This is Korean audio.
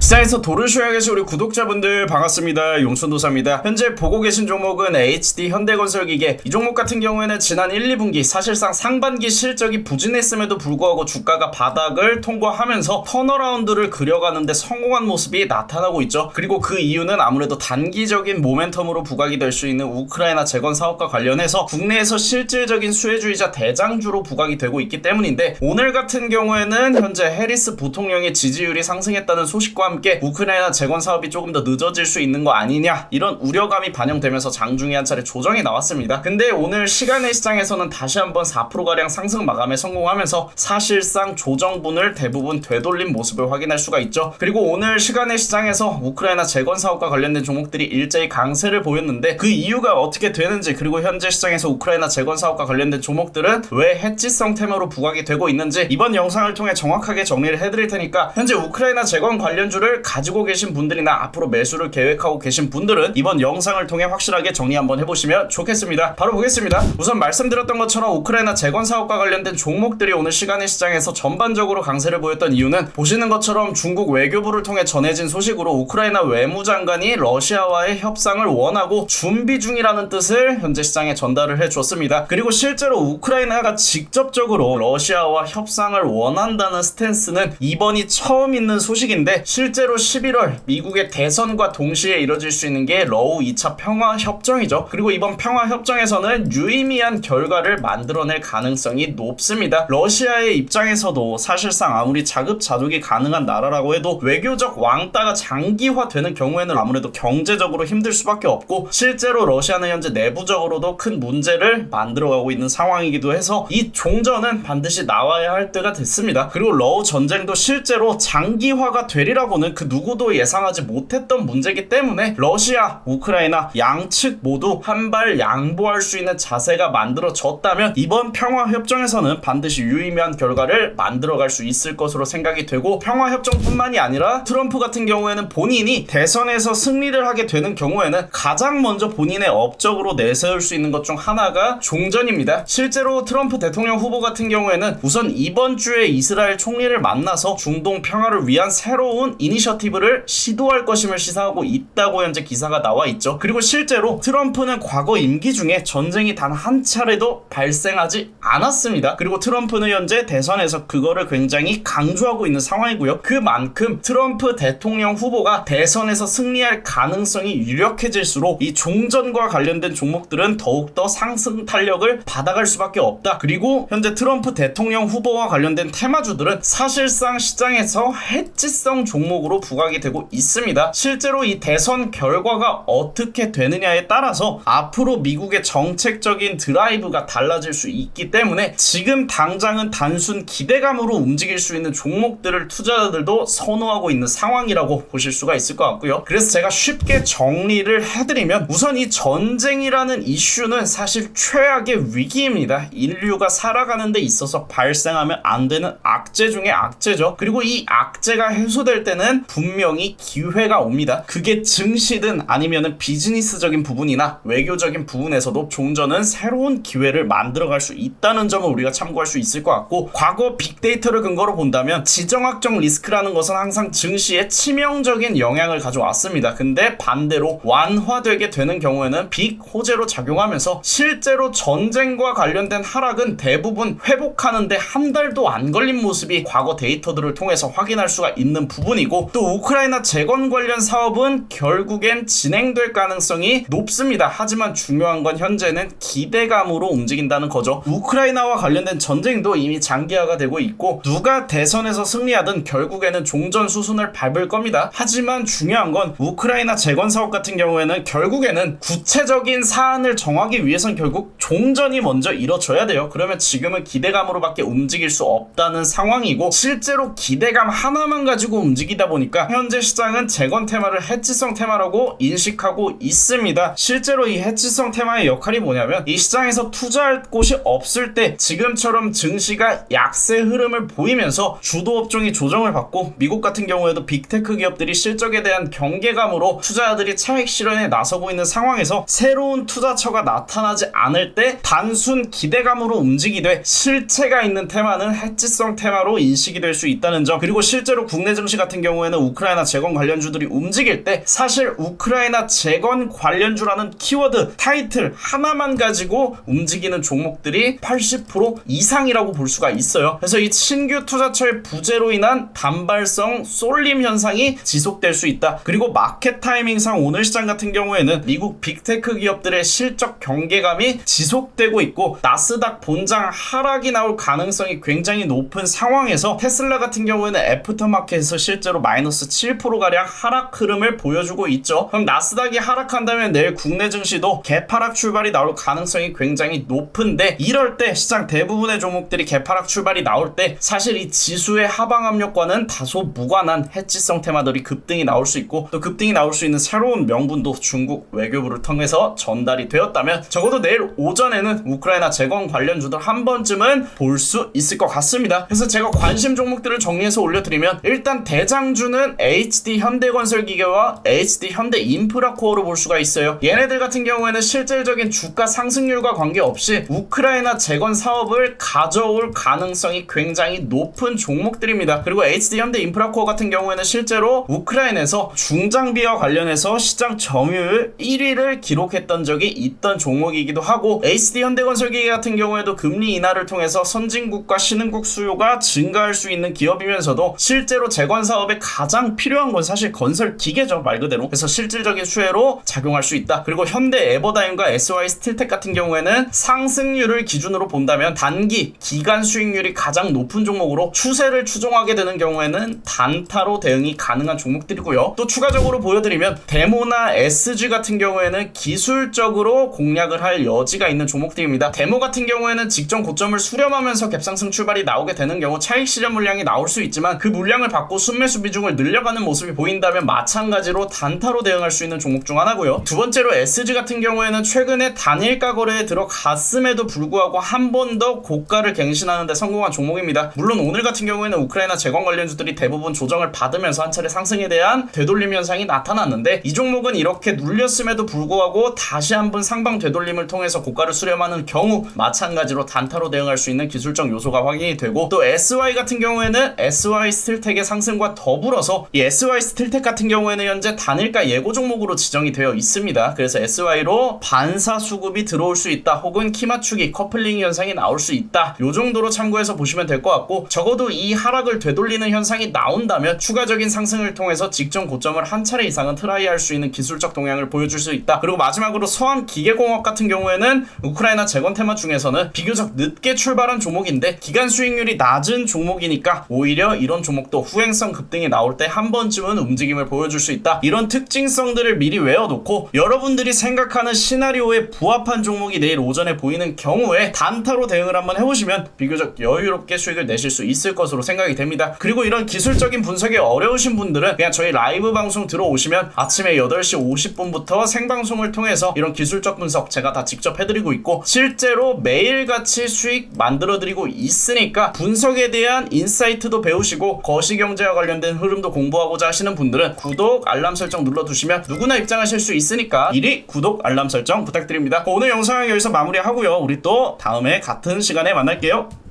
시장에서 도를 쉬어야 계신 우리 구독자분들 반갑습니다. 용천도사입니다. 현재 보고 계신 종목은 HD 현대건설기계. 이 종목 같은 경우에는 지난 1, 2분기 사실상 상반기 실적이 부진했음에도 불구하고 주가가 바닥을 통과하면서 턴어라운드를 그려가는데 성공한 모습이 나타나고 있죠. 그리고 그 이유는 아무래도 단기적인 모멘텀으로 부각이 될 수 있는 우크라이나 재건 사업과 관련해서 국내에서 실질적인 수혜주이자 대장주로 부각이 되고 있기 때문인데, 오늘 같은 경우에는 현재 해리스 부통령의 지지율이 상승했다는 소식과 함께 우크라이나 재건 사업이 조금 더 늦어질 수 있는 거 아니냐, 이런 우려감이 반영되면서 장중에 한 차례 조정이 나왔습니다. 근데 오늘 시간의 시장에서는 다시 한번 4%가량 상승 마감에 성공하면서 사실상 조정분을 대부분 되돌린 모습을 확인할 수가 있죠. 그리고 오늘 시간의 시장에서 우크라이나 재건 사업과 관련된 종목들이 일제히 강세를 보였는데, 그 이유가 어떻게 되는지, 그리고 현재 시장에서 우크라이나 재건 사업과 관련된 종목들은 왜 해지성 테마로 부각이 되고 있는지 이번 영상을 통해 정확하게 정리를 해드릴 테니까, 현재 우크라이나 재건 관련주를 가지고 계신 분들이나 앞으로 매수를 계획하고 계신 분들은 이번 영상을 통해 확실하게 정리 한번 해보시면 좋겠습니다. 바로 보겠습니다. 우선 말씀드렸던 것처럼 우크라이나 재건 사업과 관련된 종목들이 오늘 시간의 시장에서 전반적으로 강세를 보였던 이유는, 보시는 것처럼 중국 외교부를 통해 전해진 소식으로 우크라이나 외무장관이 러시아와의 협상을 원하고 준비 중이라는 뜻을 현재 시장에 전달을 해줬습니다. 그리고 실제로 우크라이나가 직접적으로 러시아와 협상을 원한다는 스탠스는 이번이 처음 있는 소식인데, 실제로 11월 미국의 대선과 동시에 이뤄질 수 있는 게 러우 2차 평화협정이죠. 그리고 이번 평화협정에서는 유의미한 결과를 만들어낼 가능성이 높습니다. 러시아의 입장에서도 사실상 아무리 자급자족이 가능한 나라라고 해도 외교적 왕따가 장기화되는 경우에는 아무래도 경제적으로 힘들 수밖에 없고, 실제로 러시아는 현재 내부적으로도 큰 문제를 만들어가고 있는 상황이기도 해서 이 종전은 반드시 나와야 할 때가 됐습니다. 그리고 러우 전쟁도 실제로 장기화가 되리라고는 그 누구도 예상하지 못했던 문제이기 때문에 러시아, 우크라이나 양측 모두 한 발 양보할 수 있는 자세가 만들어졌다면 이번 평화협정에서는 반드시 유의미한 결과를 만들어갈 수 있을 것으로 생각이 되고, 평화협정뿐만이 아니라 트럼프 같은 경우에는 본인이 대선에서 승리를 하게 되는 경우에는 가장 먼저 본인의 업적으로 내세울 수 있는 것 중 하나가 종전입니다. 실제로 트럼프 대통령 후보 같은 경우에는 우선 이번 주에 이스라엘 총리를 만나서 중동 평화를 위한 새로운 이니셔티브를 시도할 것임을 시사하고 있다고 현재 기사가 나와 있죠. 그리고 실제로 트럼프는 과거 임기 중에 전쟁이 단 한 차례도 발생하지 않았습니다. 그리고 트럼프는 현재 대선에서 그거를 굉장히 강조하고 있는 상황이고요. 그만큼 트럼프 대통령 후보가 대선에서 승리할 가능성이 유력해질수록 이 종전과 관련된 종목들은 더욱더 상승 탄력을 받아갈 수밖에 없다. 그리고 현재 트럼프 대통령 후보와 관련된 테마주들은 사실상 시장에서 해지성 종목으로 부각이 되고 있습니다. 실제로 이 대선 결과가 어떻게 되느냐에 따라서 앞으로 미국의 정책적인 드라이브가 달라질 수 있기 때문에 지금 당장은 단순 기대감으로 움직일 수 있는 종목들을 투자자들도 선호하고 있는 상황이라고 보실 수가 있을 것 같고요. 그래서 제가 쉽게 정리를 해드리면, 우선 이 전쟁이라는 이슈는 사실 최악의 위기입니다. 인류가 살아가는 데 있어서 발생하면 안 되는 악재 중에 악재죠. 그리고 이 악재가 해소될 때는 분명히 기회가 옵니다. 그게 증시든 아니면은 비즈니스적인 부분이나 외교적인 부분에서도 종전은 새로운 기회를 만들어갈 수 있다는 점을 우리가 참고할 수 있을 것 같고, 과거 빅데이터를 근거로 본다면 지정학적 리스크라는 것은 항상 증시에 치명적인 영향을 가져왔습니다. 근데 반대로 완화되게 되는 경우에는 빅 호재로 작용하면서 실제로 전쟁과 관련된 하락은 대부분 회복하는데 한 달도 안 걸린 모습이 과거 데이터들을 통해서 확인할 수가 있는 부분이고, 또 우크라이나 재건 관련 사업은 결국엔 진행될 가능성이 높습니다. 하지만 중요한 건 현재는 기대감으로 움직인다는 거죠. 우크라이나와 관련된 전쟁도 이미 장기화가 되고 있고, 누가 대선에서 승리하든 결국에는 종전 수순을 밟을 겁니다. 하지만 중요한 건 우크라이나 재건 사업 같은 경우에는 결국에는 구체적인 사안을 정하기 위해선 결국 종전이 먼저 이뤄져야 돼요. 그러면 지금은 기대감으로밖에 움직일 수 없다는 상황이고, 실제로 기대감 하나만 가지고 움직이다 보니까 현재 시장은 재건 테마를 해지성 테마라고 인식하고 있습니다. 실제로 이 해지성 테마의 역할이 뭐냐면, 이 시장에서 투자할 곳이 없을 때 지금처럼 증시가 약세 흐름을 보이면서 주도 업종이 조정을 받고, 미국 같은 경우에도 빅테크 기업들이 실적에 대한 경계감으로 투자자들이 차익 실현에 나서고 있는 상황에서 새로운 투자처가 나타나지 않을 때 단순 기대감으로 움직이되 실체가 있는 테마는 해지성 테마로 인식이 될 수 있다는 점, 그리고 실제로 국내 증시 같은 경우 경우에는 우크라이나 재건 관련주들이 움직일 때 사실 우크라이나 재건 관련주라는 키워드 타이틀 하나만 가지고 움직이는 종목들이 80% 이상이라고 볼 수가 있어요. 그래서 이 신규 투자처의 부재로 인한 단발성 쏠림 현상이 지속될 수 있다. 그리고 마켓 타이밍상 오늘 시장 같은 경우에는 미국 빅테크 기업들의 실적 경계감이 지속되고 있고 나스닥 본장 하락이 나올 가능성이 굉장히 높은 상황에서 테슬라 같은 경우에는 애프터마켓에서 실제로 마이너스 7%가량 하락 흐름을 보여주고 있죠. 그럼 나스닥이 하락한다면 내일 국내 증시도 개파락 출발이 나올 가능성이 굉장히 높은데 이럴 때 시장 대부분의 종목들이 개파락 출발이 나올 때 사실 이 지수의 하방 압력과는 다소 무관한 해지성 테마들이 급등이 나올 수 있고 또 급등이 나올 수 있는 새로운 명분도 중국 외교부를 통해서 전달이 되었다면 적어도 내일 오전에는 우크라이나 재건 관련주들 한 번쯤은 볼 수 있을 것 같습니다. 그래서 제가 관심 종목들을 정리해서 올려드리면 일단 대장주는 HD 현대건설기계와 HD 현대인프라코어로 볼 수가 있어요. 얘네들 같은 경우에는 실질적인 주가 상승률과 관계없이 우크라이나 재건 사업을 가져올 가능성이 굉장히 높은 종목들입니다. 그리고 HD 현대인프라코어 같은 경우에는 실제로 우크라이나에서 중장비와 관련해서 시장 점유율 1위를 기록했던 적이 있던 종목이기도 하고 HD 현대건설기계 같은 경우에도 금리 인하를 통해서 선진국과 신흥국 수요가 증가할 수 있는 기업이면서도 실제로 재건 사업에 가장 필요한 건 사실 건설 기계죠, 말 그대로. 그래서 실질적인 수혜로 작용할 수 있다. 그리고 현대 에버다임과 SY 스틸텍 같은 경우에는 상승률을 기준으로 본다면 단기 기간 수익률이 가장 높은 종목으로 추세를 추종하게 되는 경우에는 단타로 대응이 가능한 종목들이고요. 또 추가적으로 보여드리면 데모나 SG 같은 경우에는 기술적으로 공략을 할 여지가 있는 종목들입니다. 데모 같은 경우에는 직전 고점을 수렴하면서 갭상승 출발이 나오게 되는 경우 차익 실현 물량이 나올 수 있지만 그 물량을 받고 순매수 비중을 늘려가는 모습이 보인다면 마찬가지로 단타로 대응할 수 있는 종목 중 하나고요. 두 번째로 SG 같은 경우에는 최근에 단일가 거래에 들어갔음에도 불구하고 한 번 더 고가를 갱신하는 데 성공한 종목입니다. 물론 오늘 같은 경우에는 우크라이나 재건 관련주들이 대부분 조정을 받으면서 한 차례 상승에 대한 되돌림 현상이 나타났는데 이 종목은 이렇게 눌렸음에도 불구하고 다시 한번 상방 되돌림을 통해서 고가를 수렴하는 경우 마찬가지로 단타로 대응할 수 있는 기술적 요소가 확인이 되고 또 SY 같은 경우에는 SY 스틸텍의 상승과 더불어서 이 SY 스틸텍 같은 경우에는 현재 단일가 예고 종목으로 지정이 되어 있습니다. 그래서 SY로 반사 수급이 들어올 수 있다 혹은 키 맞추기 커플링 현상이 나올 수 있다. 요 정도로 참고해서 보시면 될 것 같고 적어도 이 하락을 되돌리는 현상이 나온다면 추가적인 상승을 통해서 직전 고점을 한 차례 이상은 트라이할 수 있는 기술적 동향을 보여줄 수 있다. 그리고 마지막으로 서한기계공업 같은 경우에는 우크라이나 재건 테마 중에서는 비교적 늦게 출발한 종목인데 기간 수익률이 낮은 종목이니까 오히려 이런 종목도 후행성 급등이 나올 때 한 번쯤은 움직임을 보여줄 수 있다. 이런 특징성들을 미리 외워놓고 여러분들이 생각하는 시나리오에 부합한 종목이 내일 오전에 보이는 경우에 단타로 대응을 한번 해보시면 비교적 여유롭게 수익을 내실 수 있을 것으로 생각이 됩니다. 그리고 이런 기술적인 분석이 어려우신 분들은 그냥 저희 라이브 방송 들어오시면 아침에 8시 50분부터 생방송을 통해서 이런 기술적 분석 제가 다 직접 해드리고 있고 실제로 매일같이 수익 만들어드리고 있으니까 분석에 대한 인사이트도 배우시고 거시경제와 관련된 흐름도 공부하고자 하시는 분들은 구독, 알람 설정 눌러두시면 누구나 입장하실 수 있으니까 미리 구독, 알람 설정 부탁드립니다. 오늘 영상 여기서 마무리하고요. 우리 또 다음에 같은 시간에 만날게요.